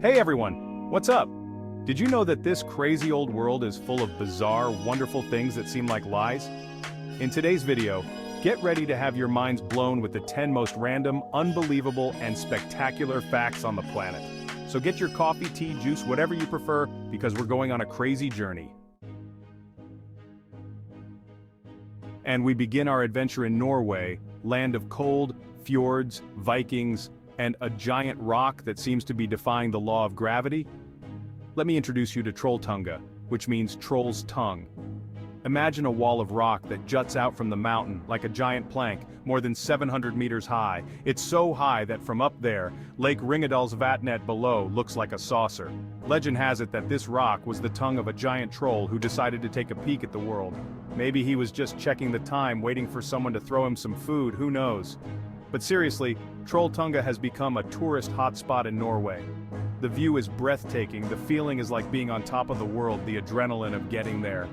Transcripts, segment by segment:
Hey everyone, what's up? Did you know that this crazy old world is full of bizarre, wonderful things that seem like lies? In today's video, get ready to have your minds blown with the 10 most random, unbelievable, and spectacular facts on the planet. So get your coffee, tea, juice, whatever you prefer, because we're going on a crazy journey. And we begin our adventure in Norway, land of cold, fjords, Vikings, and a giant rock that seems to be defying the law of gravity. Let me introduce you to Trolltunga, which means troll's tongue. Imagine a wall of rock that juts out from the mountain like a giant plank, more than 700 meters high. It's so high that from up there, Lake Ringadalsvatnet below looks like a saucer. Legend has it that this rock was the tongue of a giant troll who decided to take a peek at the world. Maybe he was just checking the time, waiting for someone to throw him some food, who knows? But seriously, Trolltunga has become a tourist hotspot in Norway. The view is breathtaking, the feeling is like being on top of the world, the adrenaline of getting there.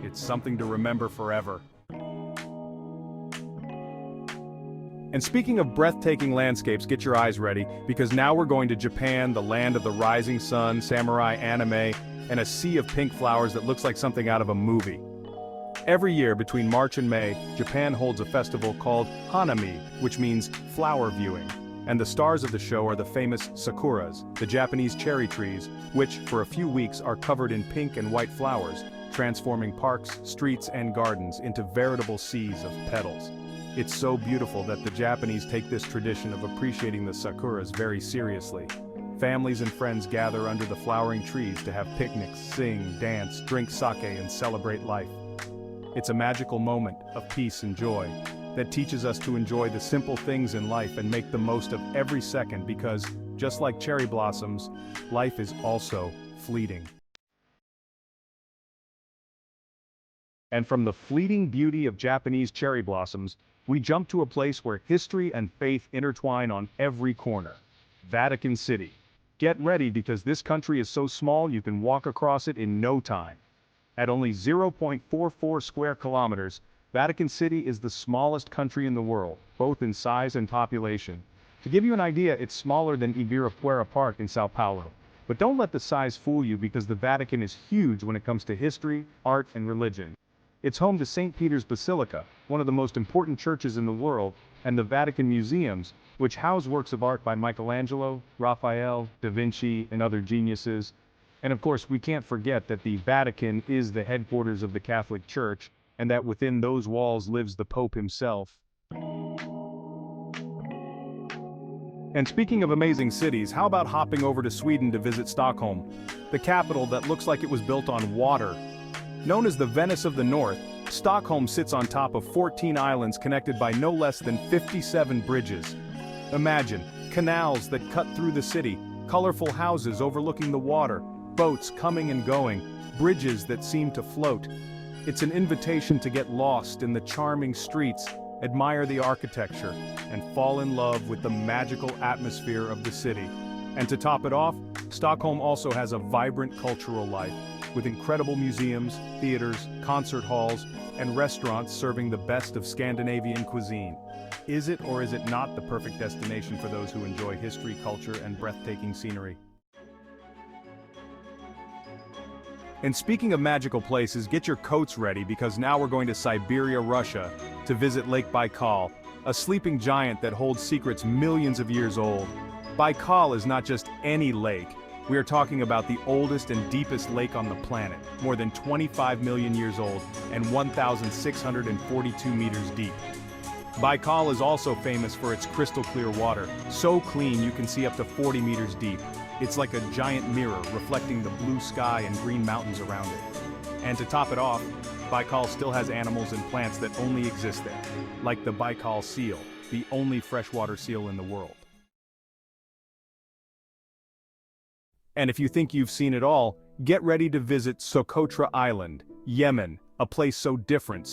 It's something to remember forever. And speaking of breathtaking landscapes, get your eyes ready, because now we're going to Japan, the land of the rising sun, samurai anime, and a sea of pink flowers that looks like something out of a movie. Every year between March and May, Japan holds a festival called Hanami, which means flower viewing. And the stars of the show are the famous sakuras, the Japanese cherry trees, which, for a few weeks, are covered in pink and white flowers, transforming parks, streets, and gardens into veritable seas of petals. It's so beautiful that the Japanese take this tradition of appreciating the sakuras very seriously. Families and friends gather under the flowering trees to have picnics, sing, dance, drink sake, and celebrate life. It's a magical moment of peace and joy that teaches us to enjoy the simple things in life and make the most of every second because, just like cherry blossoms, life is also fleeting. And from the fleeting beauty of Japanese cherry blossoms, we jump to a place where history and faith intertwine on every corner. Vatican City. Get ready because this country is so small you can walk across it in no time. At only 0.44 square kilometers, Vatican City is the smallest country in the world, both in size and population. To give you an idea, it's smaller than Ibirapuera Park in Sao Paulo. But don't let the size fool you because the Vatican is huge when it comes to history, art, and religion. It's home to St. Peter's Basilica, one of the most important churches in the world, and the Vatican Museums, which house works of art by Michelangelo, Raphael, Da Vinci, and other geniuses. And of course, we can't forget that the Vatican is the headquarters of the Catholic Church, and that within those walls lives the Pope himself. And speaking of amazing cities, how about hopping over to Sweden to visit Stockholm, the capital that looks like it was built on water? Known as the Venice of the North, Stockholm sits on top of 14 islands connected by no less than 57 bridges. Imagine, canals that cut through the city, colorful houses overlooking the water, boats coming and going, bridges that seem to float. It's an invitation to get lost in the charming streets, admire the architecture, and fall in love with the magical atmosphere of the city. And to top it off, Stockholm also has a vibrant cultural life, with incredible museums, theaters, concert halls, and restaurants serving the best of Scandinavian cuisine. Is it or is it not the perfect destination for those who enjoy history, culture, and breathtaking scenery? And speaking of magical places, get your coats ready because now we're going to Siberia, Russia, to visit Lake Baikal, a sleeping giant that holds secrets millions of years old. Baikal is not just any lake. We are talking about the oldest and deepest lake on the planet, more than 25 million years old and 1,642 meters deep. Baikal is also famous for its crystal clear water, so clean you can see up to 40 meters deep. It's like a giant mirror reflecting the blue sky and green mountains around it. And to top it off, Baikal still has animals and plants that only exist there, like the Baikal seal, the only freshwater seal in the world. And if you think you've seen it all, get ready to visit Socotra Island, Yemen, a place so different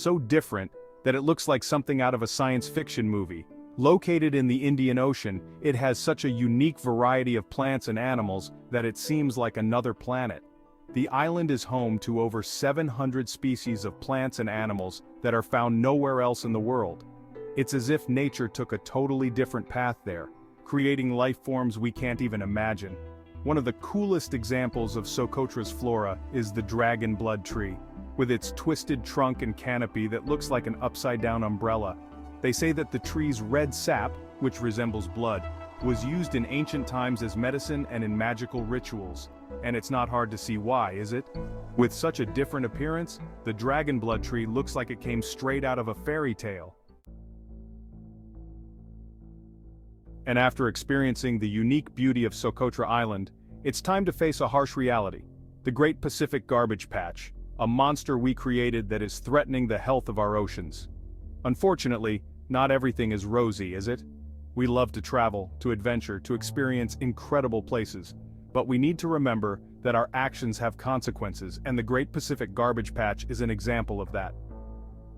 that it looks like something out of a science fiction movie. Located in the Indian Ocean, it has such a unique variety of plants and animals that it seems like another planet. The island is home to over 700 species of plants and animals that are found nowhere else in the world. It's as if nature took a totally different path there, creating life forms we can't even imagine. One of the coolest examples of Socotra's flora is the dragon blood tree, with its twisted trunk and canopy that looks like an upside-down umbrella. They say that the tree's red sap, which resembles blood, was used in ancient times as medicine and in magical rituals. And it's not hard to see why, is it? With such a different appearance, the dragon blood tree looks like it came straight out of a fairy tale. And after experiencing the unique beauty of Socotra Island, it's time to face a harsh reality. The Great Pacific Garbage Patch, a monster we created that is threatening the health of our oceans. Unfortunately, not everything is rosy, is it? We love to travel, to adventure, to experience incredible places. But we need to remember that our actions have consequences, and the Great Pacific Garbage Patch is an example of that.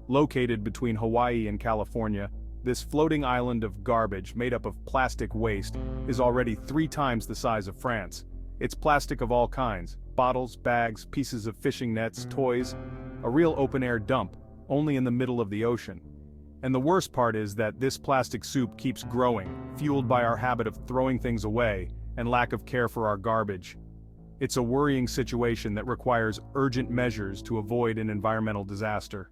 Located between Hawaii and California, this floating island of garbage made up of plastic waste is already 3 times the size of France. It's plastic of all kinds: bottles, bags, pieces of fishing nets, toys, a real open-air dump, only in the middle of the ocean. And the worst part is that this plastic soup keeps growing, fueled by our habit of throwing things away and lack of care for our garbage. It's a worrying situation that requires urgent measures to avoid an environmental disaster.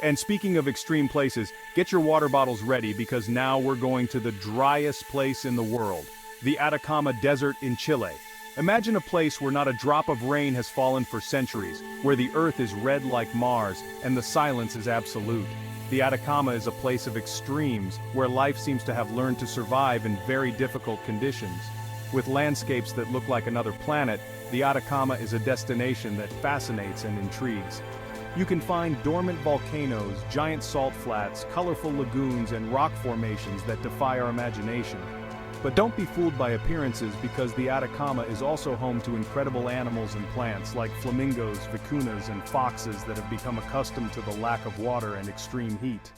And speaking of extreme places, get your water bottles ready because now we're going to the driest place in the world, the Atacama Desert in Chile. Imagine a place where not a drop of rain has fallen for centuries, where the earth is red like Mars and the silence is absolute. The Atacama is a place of extremes, where life seems to have learned to survive in very difficult conditions. With landscapes that look like another planet, the Atacama is a destination that fascinates and intrigues. You can find dormant volcanoes, giant salt flats, colorful lagoons, and rock formations that defy our imagination. But don't be fooled by appearances, because the Atacama is also home to incredible animals and plants like flamingos, vicuñas, and foxes that have become accustomed to the lack of water and extreme heat.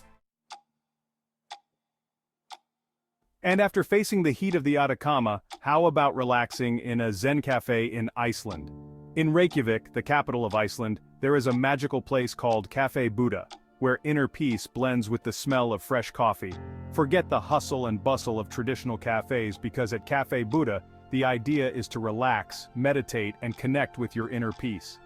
And after facing the heat of the Atacama, how about relaxing in a Zen cafe in Iceland? In Reykjavik, the capital of Iceland, there is a magical place called Cafe Buddha, where inner peace blends with the smell of fresh coffee. Forget the hustle and bustle of traditional cafes, because at Cafe Buddha, the idea is to relax, meditate, and connect with your inner peace.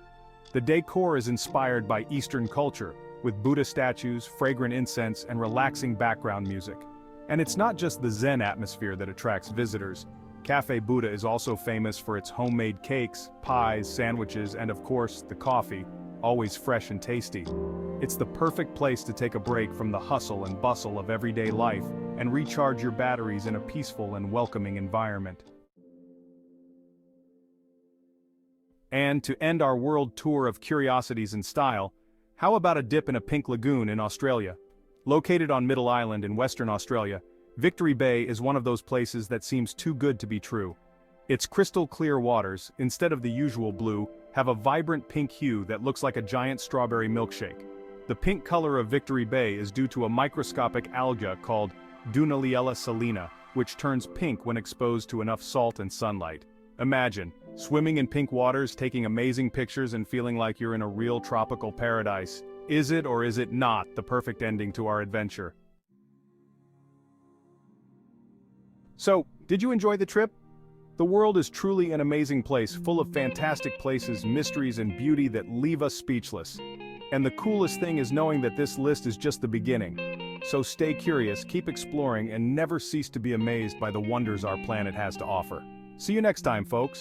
The decor is inspired by Eastern culture, with Buddha statues, fragrant incense, and relaxing background music. And it's not just the Zen atmosphere that attracts visitors. Cafe Buddha is also famous for its homemade cakes, pies, sandwiches, and of course, the coffee, always fresh and tasty. It's the perfect place to take a break from the hustle and bustle of everyday life and recharge your batteries in a peaceful and welcoming environment. And to end our world tour of curiosities in style, how about a dip in a pink lagoon in Australia? Located on Middle Island in Western Australia, Victory Bay is one of those places that seems too good to be true. Its crystal clear waters, instead of the usual blue, have a vibrant pink hue that looks like a giant strawberry milkshake. The pink color of Victory Bay is due to a microscopic alga called Dunaliella salina, which turns pink when exposed to enough salt and sunlight. Imagine swimming in pink waters, taking amazing pictures, and feeling like you're in a real tropical paradise. Is it or is it not the perfect ending to our adventure? So, did you enjoy the trip? The world is truly an amazing place, full of fantastic places, mysteries, and beauty that leave us speechless. And the coolest thing is knowing that this list is just the beginning. So stay curious, keep exploring, and never cease to be amazed by the wonders our planet has to offer. See you next time, folks.